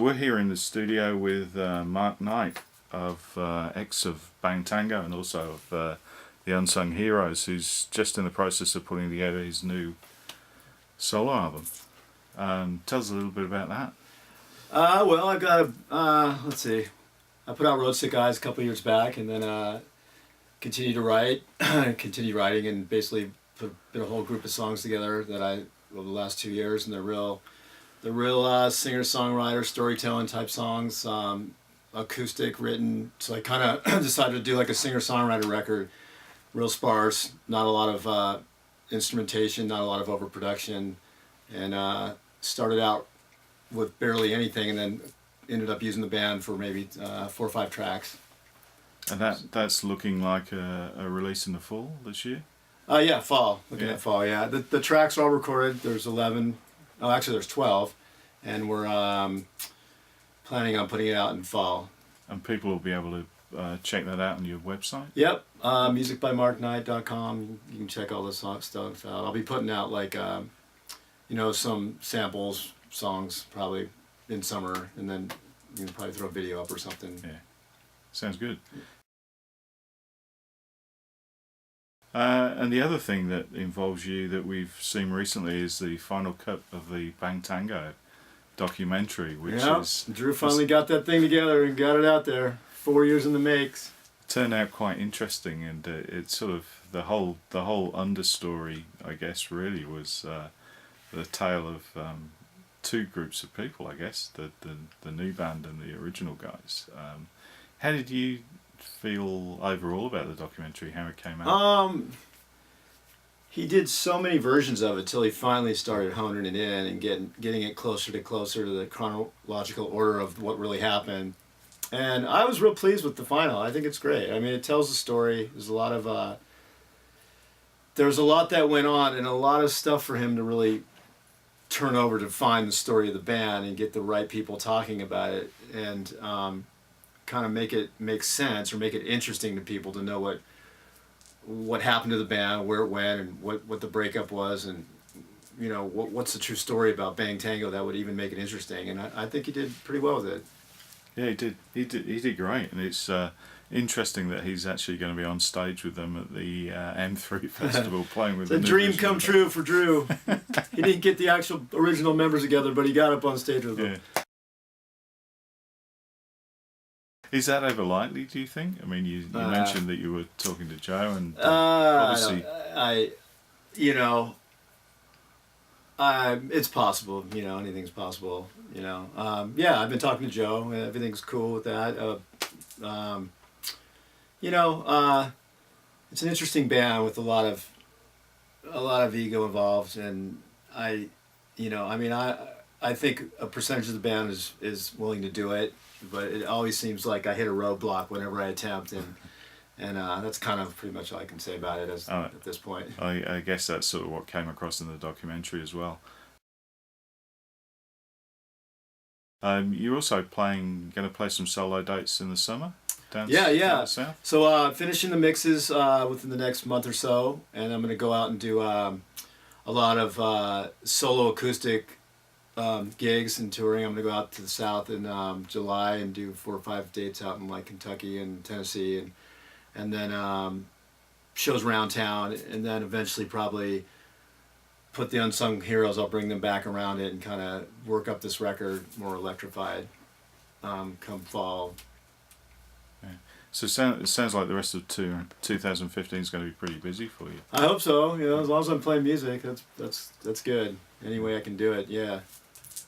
we're here in the studio with Mark Knight of of Bang Tango and also of the Unsung Heroes, who's just in the process of putting together his new solo album. Tell us a little bit about that. Well, I've got let's see, I put out Road Sick Eyes a couple of years back, and then continued to write, continued writing, and basically put a whole group of songs together that over the last 2 years, and they're real singer-songwriter, storytelling type songs, acoustic written. So I kind of decided to do like a singer-songwriter record, real sparse, not a lot of instrumentation, not a lot of overproduction, and started out with barely anything, and then ended up using the band for maybe 4 or 5 tracks. And that's looking like a release in the fall this year? Yeah, fall. Looking at fall, yeah. The tracks are all recorded. There's 11. Oh, actually, there's 12. And we're planning on putting it out in fall. And people will be able to check that out on your website? Yep. musicbymarknight.com. You can check all this stuff out. I'll be putting out like, some samples, songs, probably in summer. And then you can probably throw a video up or something. Yeah. Sounds good. And the other thing that involves you that we've seen recently is the final cut of the Bang Tango documentary, which is... Drew finally got that thing together and got it out there. 4 years in the makes. Turned out quite interesting, and it's sort of the whole understory, I guess, really was the tale of 2 groups of people, I guess, the new band and the original guys. How did you feel overall about the documentary, how it came out? He did so many versions of it till he finally started honing it in and getting it closer to the chronological order of what really happened. And I was real pleased with the final. I think it's great. I mean, it tells the story. There's a lot of there's a lot that went on, and a lot of stuff for him to really turn over to find the story of the band and get the right people talking about it, and kind of make it make sense or make it interesting to people to know what happened to the band, where it went, and what the breakup was, and what's the true story about Bang Tango that would even make it interesting. And I think he did pretty well with it. Yeah, he did great, and it's interesting that he's actually going to be on stage with them at the M3 festival playing with. It's a dream come true for Drew. He didn't get the actual original members together, but he got up on stage with them. Yeah. Is that ever likely, do you think? I mean, you mentioned that you were talking to Joe, and obviously... it's possible, anything's possible, Yeah, I've been talking to Joe, everything's cool with that. It's an interesting band with a lot of ego involved, and I think a percentage of the band is willing to do it, but it always seems like I hit a roadblock whenever I attempt, and that's kind of pretty much all I can say about it at this point. I guess that's sort of what came across in the documentary as well. You're also going to play some solo dates in the summer? Down south? So finishing the mixes within the next month or so, and I'm going to go out and do a lot of solo acoustic gigs and touring. I'm going to go out to the south in July and do 4 or 5 dates out in like Kentucky and Tennessee, and then shows around town, and then eventually probably put the Unsung Heroes, I'll bring them back around it and kind of work up this record more electrified come fall. Yeah. So it sounds like the rest of 2015 is going to be pretty busy for you. I hope so. As long as I'm playing music, that's good. Any way I can do it, yeah.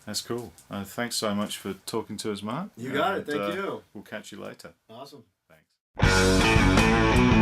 That's cool. Thanks so much for talking to us, Mark. You got it. Thank you. We'll catch you later. Awesome. Thanks.